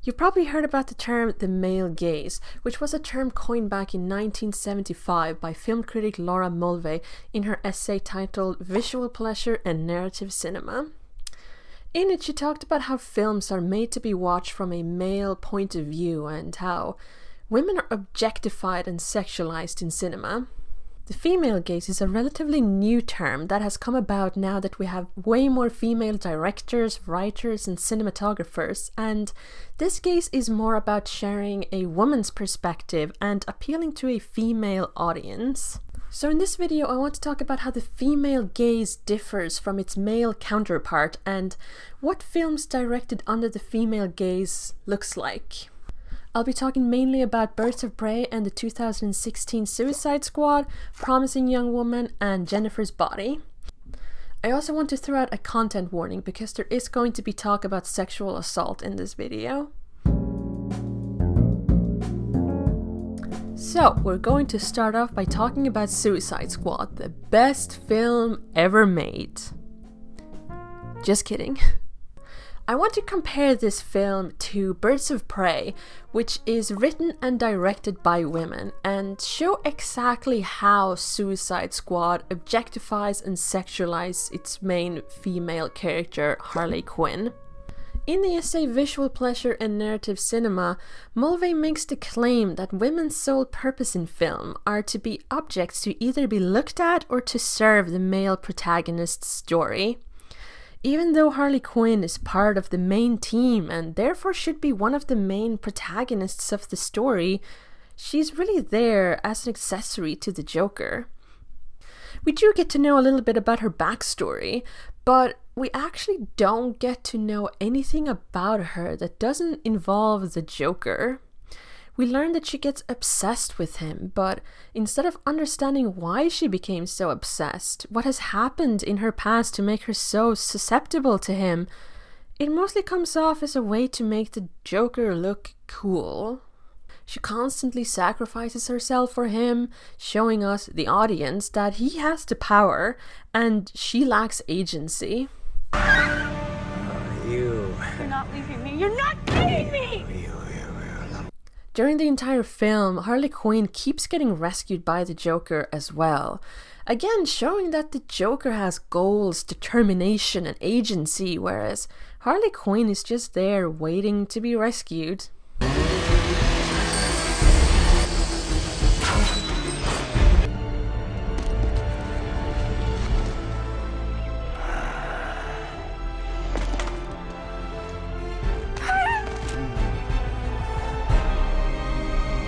You've probably heard about the term the male gaze, which was a term coined back in 1975 by film critic Laura Mulvey in her essay titled Visual Pleasure and Narrative Cinema. In it, she talked about how films are made to be watched from a male point of view and how women are objectified and sexualized in cinema. The female gaze is a relatively new term that has come about now that we have way more female directors, writers, and cinematographers, and this gaze is more about sharing a woman's perspective and appealing to a female audience. So in this video, I want to talk about how the female gaze differs from its male counterpart and what films directed under the female gaze looks like. I'll be talking mainly about Birds of Prey and the 2016 Suicide Squad, Promising Young Woman, and Jennifer's Body. I also want to throw out a content warning because there is going to be talk about sexual assault in this video. So, we're going to start off by talking about Suicide Squad, the best film ever made. Just kidding. I want to compare this film to Birds of Prey, which is written and directed by women, and show exactly how Suicide Squad objectifies and sexualizes its main female character, Harley Quinn. In the essay Visual Pleasure and Narrative Cinema, Mulvey makes the claim that women's sole purpose in film are to be objects to either be looked at or to serve the male protagonist's story. Even though Harley Quinn is part of the main team and therefore should be one of the main protagonists of the story, she's really there as an accessory to the Joker. We do get to know a little bit about her backstory, but we actually don't get to know anything about her that doesn't involve the Joker. We learn that she gets obsessed with him, but instead of understanding why she became so obsessed, what has happened in her past to make her so susceptible to him, it mostly comes off as a way to make the Joker look cool. She constantly sacrifices herself for him, showing us, the audience, that he has the power and she lacks agency. You're not leaving me! You're not leaving me! During the entire film, Harley Quinn keeps getting rescued by the Joker as well. Again, showing that the Joker has goals, determination, and agency, whereas Harley Quinn is just there waiting to be rescued.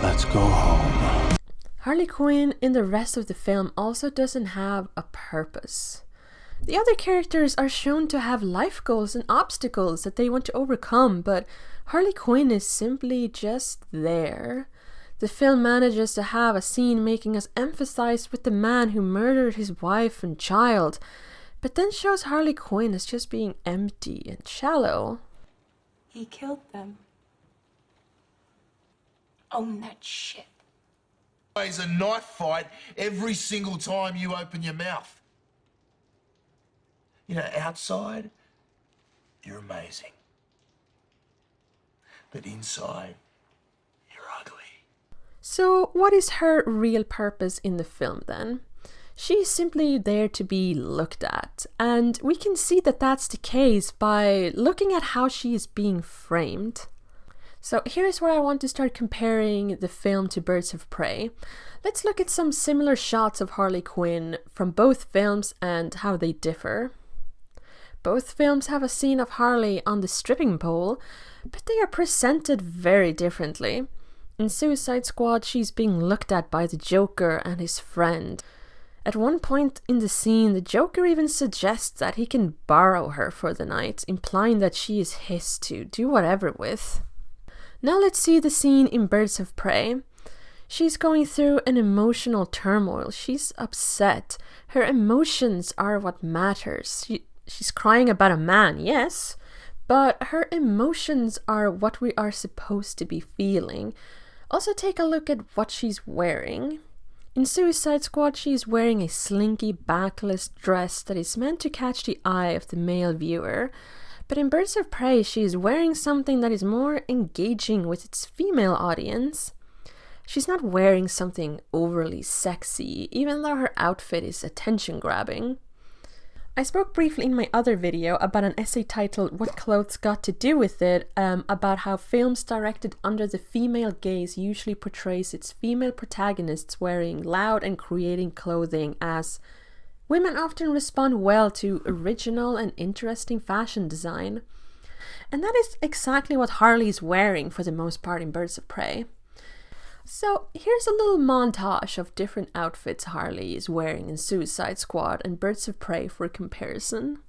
Let's go home. Harley Quinn in the rest of the film also doesn't have a purpose. The other characters are shown to have life goals and obstacles that they want to overcome, but Harley Quinn is simply just there. The film manages to have a scene making us emphasize with the man who murdered his wife and child, but then shows Harley Quinn as just being empty and shallow. He killed them. Own that shit. It's a knife fight every single time you open your mouth. You know, outside, you're amazing. But inside, you're ugly. So what is her real purpose in the film then? She's simply there to be looked at, and we can see that that's the case by looking at how she is being framed. So here's where I want to start comparing the film to Birds of Prey. Let's look at some similar shots of Harley Quinn from both films and how they differ. Both films have a scene of Harley on the stripping pole, but they are presented very differently. In Suicide Squad, she's being looked at by the Joker and his friend. At one point in the scene, the Joker even suggests that he can borrow her for the night, implying that she is his to do whatever with. Now let's see the scene in Birds of Prey. She's going through an emotional turmoil. She's upset. Her emotions are what matters. She's crying about a man, yes, but her emotions are what we are supposed to be feeling. Also take a look at what she's wearing. In Suicide Squad, she's wearing a slinky backless dress that is meant to catch the eye of the male viewer. But in Birds of Prey, she is wearing something that is more engaging with its female audience. She's not wearing something overly sexy, even though her outfit is attention-grabbing. I spoke briefly in my other video about an essay titled What Clothes Got to Do With It, about how films directed under the female gaze usually portrays its female protagonists wearing loud and creating clothing, as women often respond well to original and interesting fashion design. And that is exactly what Harley is wearing for the most part in Birds of Prey. So here's a little montage of different outfits Harley is wearing in Suicide Squad and Birds of Prey for comparison.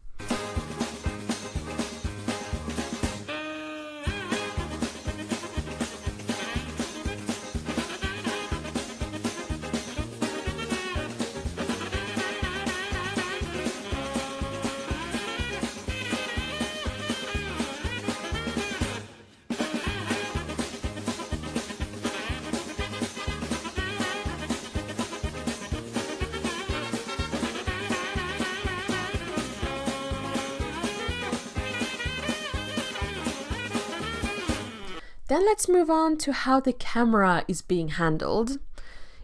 Then let's move on to how the camera is being handled.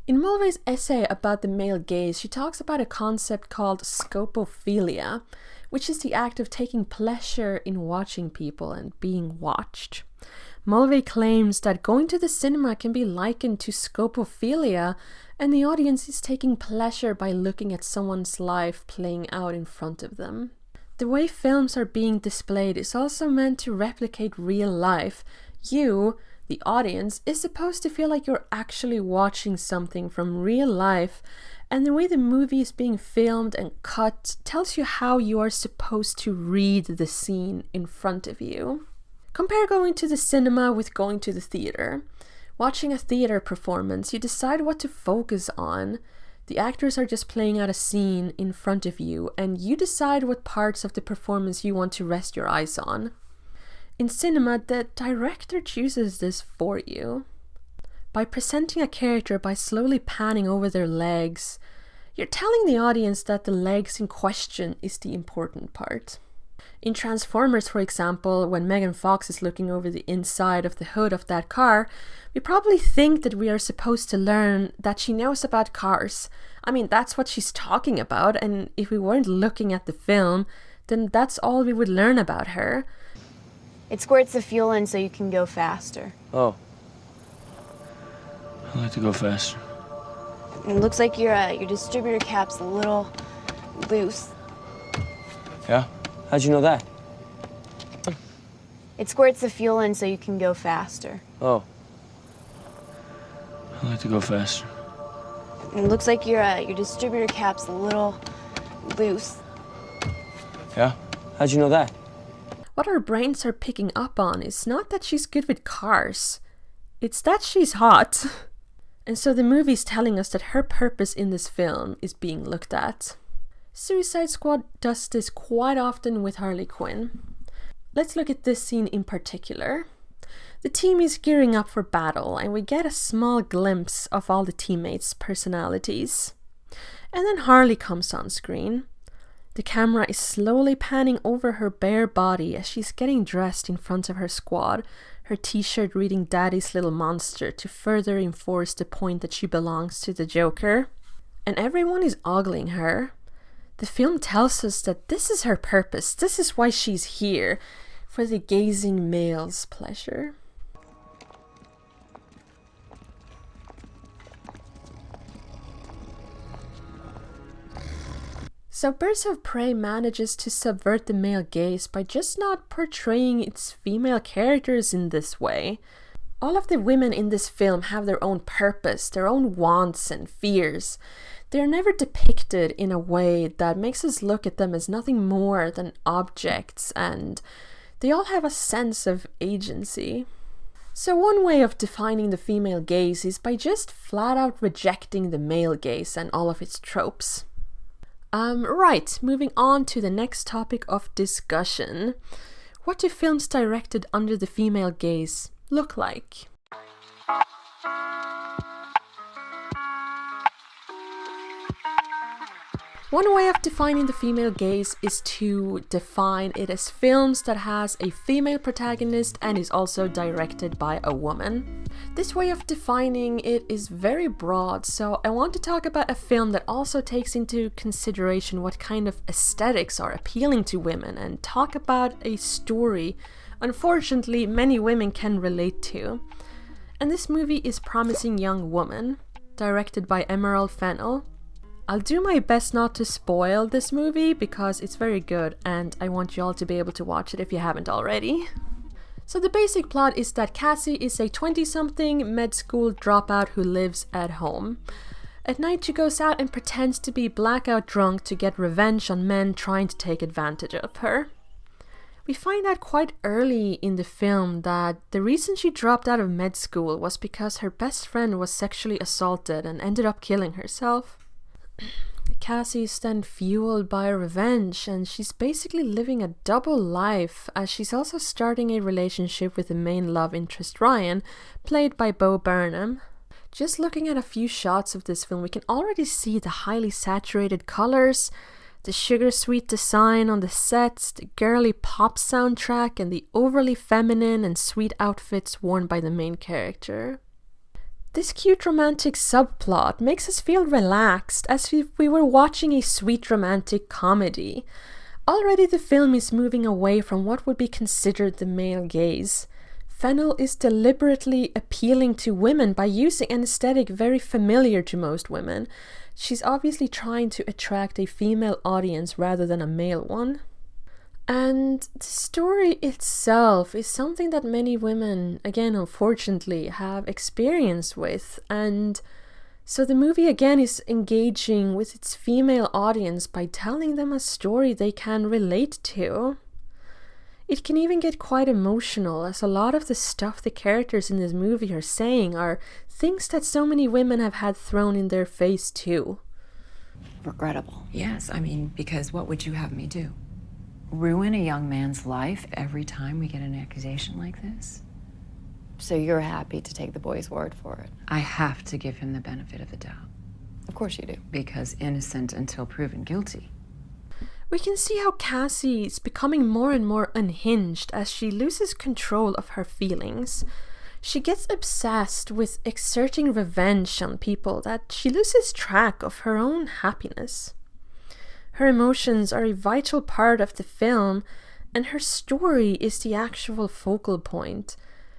In Mulvey's essay about the male gaze, she talks about a concept called scopophilia, which is the act of taking pleasure in watching people and being watched. Mulvey claims that going to the cinema can be likened to scopophilia, and the audience is taking pleasure by looking at someone's life playing out in front of them. The way films are being displayed is also meant to replicate real life. You, the audience, is supposed to feel like you're actually watching something from real life, and the way the movie is being filmed and cut tells you how you are supposed to read the scene in front of you. Compare going to the cinema with going to the theater. Watching a theater performance, you decide what to focus on. The actors are just playing out a scene in front of you, and you decide what parts of the performance you want to rest your eyes on. In cinema, the director chooses this for you. By presenting a character by slowly panning over their legs, you're telling the audience that the legs in question is the important part. In Transformers, for example, when Megan Fox is looking over the inside of the hood of that car, we probably think that we are supposed to learn that she knows about cars. I mean, that's what she's talking about, and if we weren't looking at the film, then that's all we would learn about her. It squirts the fuel in so you can go faster. Oh. I like to go faster. It looks like your distributor cap's a little loose. Yeah? How'd you know that? It squirts the fuel in so you can go faster. Oh. I like to go faster. It looks like your distributor cap's a little loose. Yeah? How'd you know that? What our brains are picking up on is not that she's good with cars, it's that she's hot. And so the movie's telling us that her purpose in this film is being looked at. Suicide Squad does this quite often with Harley Quinn. Let's look at this scene in particular. The team is gearing up for battle, and we get a small glimpse of all the teammates' personalities. And then Harley comes on screen. The camera is slowly panning over her bare body as she's getting dressed in front of her squad, her t-shirt reading Daddy's Little Monster to further enforce the point that she belongs to the Joker. And everyone is ogling her. The film tells us that this is her purpose, this is why she's here, for the gazing male's pleasure. So Birds of Prey manages to subvert the male gaze by just not portraying its female characters in this way. All of the women in this film have their own purpose, their own wants and fears. They're never depicted in a way that makes us look at them as nothing more than objects, and they all have a sense of agency. So one way of defining the female gaze is by just flat out rejecting the male gaze and all of its tropes. Right, moving on to the next topic of discussion. What do films directed under the female gaze look like? One way of defining the female gaze is to define it as films that has a female protagonist and is also directed by a woman. This way of defining it is very broad, so I want to talk about a film that also takes into consideration what kind of aesthetics are appealing to women and talk about a story unfortunately many women can relate to. And this movie is Promising Young Woman, directed by Emerald Fennell. I'll do my best not to spoil this movie because it's very good and I want you all to be able to watch it if you haven't already. So the basic plot is that Cassie is a 20-something med school dropout who lives at home. At night she goes out and pretends to be blackout drunk to get revenge on men trying to take advantage of her. We find out quite early in the film that the reason she dropped out of med school was because her best friend was sexually assaulted and ended up killing herself. Cassie is then fueled by revenge and she's basically living a double life as she's also starting a relationship with the main love interest Ryan, played by Bo Burnham. Just looking at a few shots of this film, we can already see the highly saturated colors, the sugar-sweet design on the sets, the girly pop soundtrack, and the overly feminine and sweet outfits worn by the main character. This cute romantic subplot makes us feel relaxed as if we were watching a sweet romantic comedy. Already the film is moving away from what would be considered the male gaze. Fennell is deliberately appealing to women by using an aesthetic very familiar to most women. She's obviously trying to attract a female audience rather than a male one. And the story itself is something that many women, again unfortunately, have experience with, and so the movie again is engaging with its female audience by telling them a story they can relate to. It can even get quite emotional, as a lot of the stuff the characters in this movie are saying are things that so many women have had thrown in their face too. Regrettable. Yes, I mean, because what would you have me do? Ruin a young man's life every time we get an accusation like this? So you're happy to take the boy's word for it? I have to give him the benefit of the doubt. Of course you do. Because innocent until proven guilty. We can see how Cassie is becoming more and more unhinged as she loses control of her feelings. She gets obsessed with exerting revenge on people that she loses track of her own happiness. Her emotions are a vital part of the film, and her story is the actual focal point.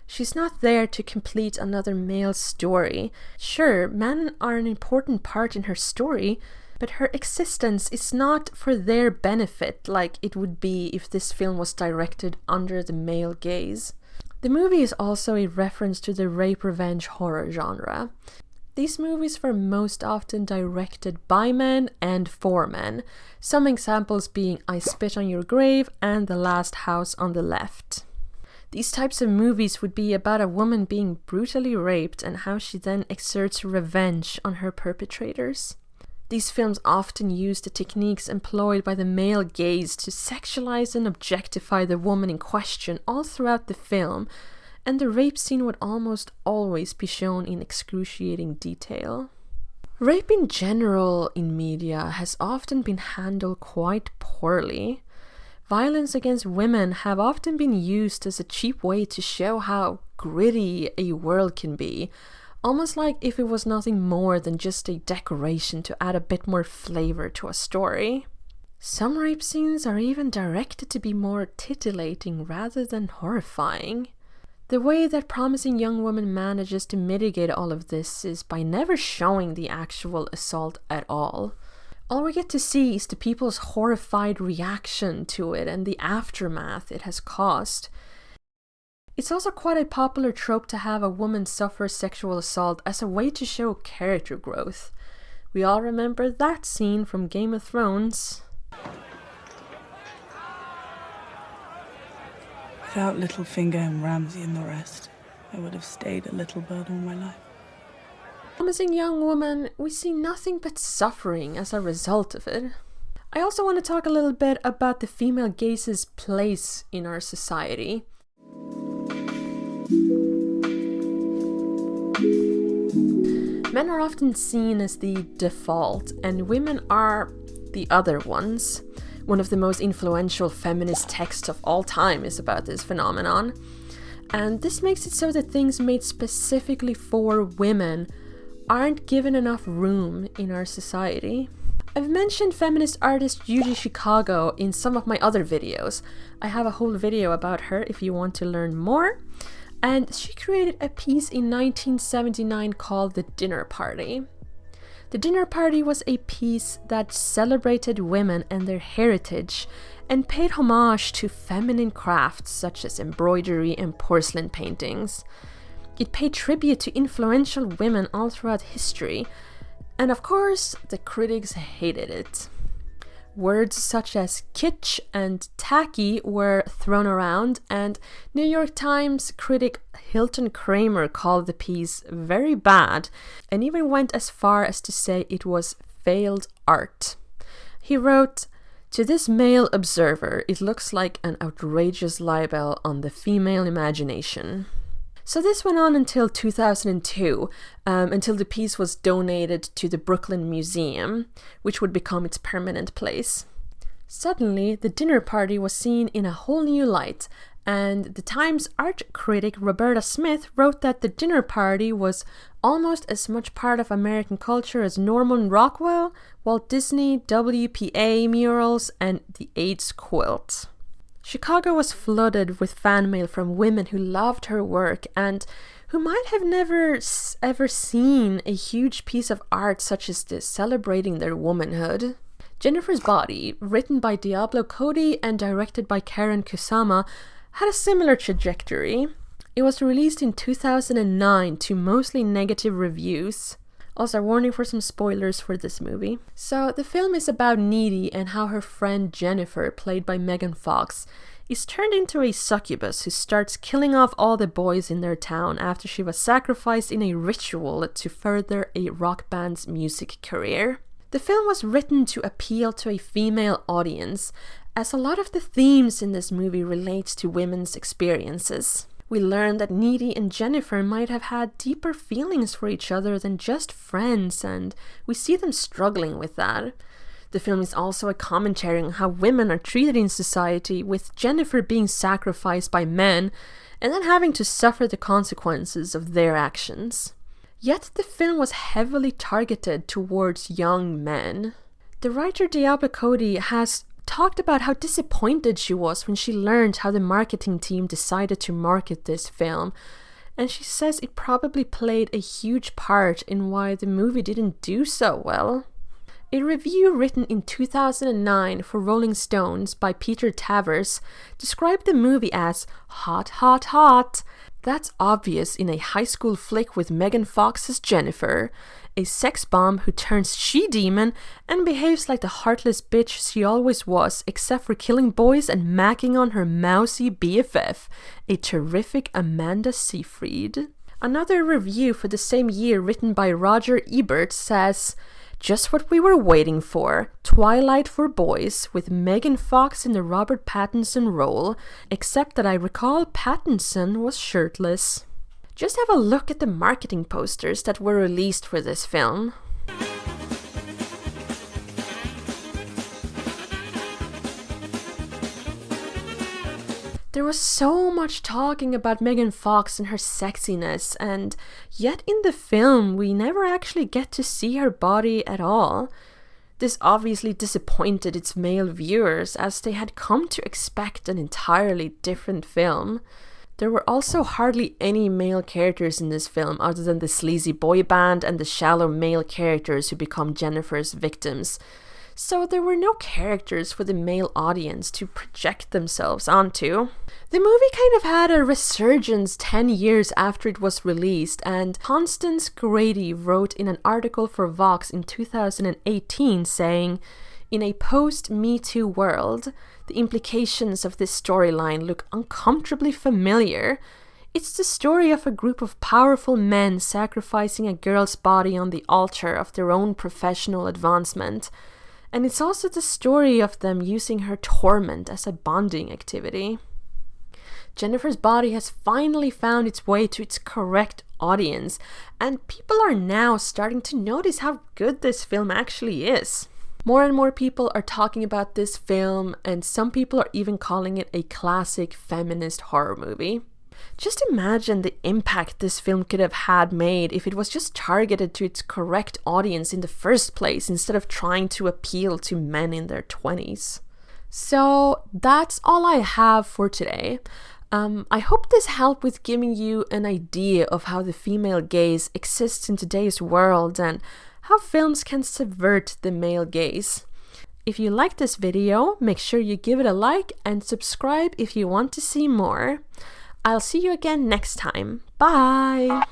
She's not there to complete another male story. Sure, men are an important part in her story, but her existence is not for their benefit like it would be if this film was directed under the male gaze. The movie is also a reference to the rape revenge horror genre. These movies were most often directed by men and for men, some examples being I Spit on Your Grave and The Last House on the Left. These types of movies would be about a woman being brutally raped and how she then exerts revenge on her perpetrators. These films often use the techniques employed by the male gaze to sexualize and objectify the woman in question all throughout the film, and the rape scene would almost always be shown in excruciating detail. Rape in general in media has often been handled quite poorly. Violence against women have often been used as a cheap way to show how gritty a world can be, almost like if it was nothing more than just a decoration to add a bit more flavor to a story. Some rape scenes are even directed to be more titillating rather than horrifying. The way that Promising Young Woman manages to mitigate all of this is by never showing the actual assault at all. All we get to see is the people's horrified reaction to it and the aftermath it has caused. It's also quite a popular trope to have a woman suffer sexual assault as a way to show character growth. We all remember that scene from Game of Thrones. Without Littlefinger and Ramsay and the rest, I would have stayed a little bird all my life. Promising Young Woman, we see nothing but suffering as a result of it. I also want to talk a little bit about the female gaze's place in our society. Men are often seen as the default, and women are The Other Ones. One of the most influential feminist texts of all time is about this phenomenon. And this makes it so that things made specifically for women aren't given enough room in our society. I've mentioned feminist artist Yuji Chicago in some of my other videos. I have a whole video about her if you want to learn more. And she created a piece in 1979 called The Dinner Party. The Dinner Party was a piece that celebrated women and their heritage and paid homage to feminine crafts such as embroidery and porcelain paintings. It paid tribute to influential women all throughout history, and of course, the critics hated it. Words such as kitsch and tacky were thrown around, and New York Times critic Hilton Kramer called the piece very bad and even went as far as to say it was failed art. He wrote, "To this male observer, it looks like an outrageous libel on the female imagination." So this went on until 2002, until the piece was donated to the Brooklyn Museum, which would become its permanent place. Suddenly, the dinner party was seen in a whole new light, and the Times art critic Roberta Smith wrote that the dinner party was almost as much part of American culture as Norman Rockwell, Walt Disney, WPA murals, and the AIDS quilt. Chicago was flooded with fan mail from women who loved her work and who might have never ever seen a huge piece of art such as this celebrating their womanhood. Jennifer's Body, written by Diablo Cody and directed by Karen Kusama, had a similar trajectory. It was released in 2009 to mostly negative reviews. Also, warning for some spoilers for this movie. So, the film is about Needy and how her friend Jennifer, played by Megan Fox, is turned into a succubus who starts killing off all the boys in their town after she was sacrificed in a ritual to further a rock band's music career. The film was written to appeal to a female audience, as a lot of the themes in this movie relates to women's experiences. We learn that Needy and Jennifer might have had deeper feelings for each other than just friends, and we see them struggling with that. The film is also a commentary on how women are treated in society, with Jennifer being sacrificed by men and then having to suffer the consequences of their actions. Yet the film was heavily targeted towards young men. The writer Diablo Cody has talked about how disappointed she was when she learned how the marketing team decided to market this film, and she says it probably played a huge part in why the movie didn't do so well. A review written in 2009 for Rolling Stones by Peter Tavers described the movie as hot, hot, hot. That's obvious in a high school flick with Megan Fox as Jennifer, a sex bomb who turns she-demon and behaves like the heartless bitch she always was, except for killing boys and macking on her mousy BFF, a terrific Amanda Seyfried. Another review for the same year written by Roger Ebert says, "Just what we were waiting for, Twilight for boys, with Megan Fox in the Robert Pattinson role, except that I recall Pattinson was shirtless." Just have a look at the marketing posters that were released for this film. There was so much talking about Megan Fox and her sexiness, and yet in the film we never actually get to see her body at all. This obviously disappointed its male viewers, as they had come to expect an entirely different film. There were also hardly any male characters in this film other than the sleazy boy band and the shallow male characters who become Jennifer's victims. So there were no characters for the male audience to project themselves onto. The movie kind of had a resurgence 10 years after it was released, and Constance Grady wrote in an article for Vox in 2018 saying, "In a post-Me Too world, the implications of this storyline look uncomfortably familiar. It's the story of a group of powerful men sacrificing a girl's body on the altar of their own professional advancement. And it's also the story of them using her torment as a bonding activity." Jennifer's Body has finally found its way to its correct audience, and people are now starting to notice how good this film actually is. More and more people are talking about this film, and some people are even calling it a classic feminist horror movie. Just imagine the impact this film could have had made if it was just targeted to its correct audience in the first place, instead of trying to appeal to men in their 20s. So that's all I have for today. I hope this helped with giving you an idea of how the female gaze exists in today's world and how films can subvert the male gaze. If you like this video, make sure you give it a like and subscribe if you want to see more. I'll see you again next time. Bye!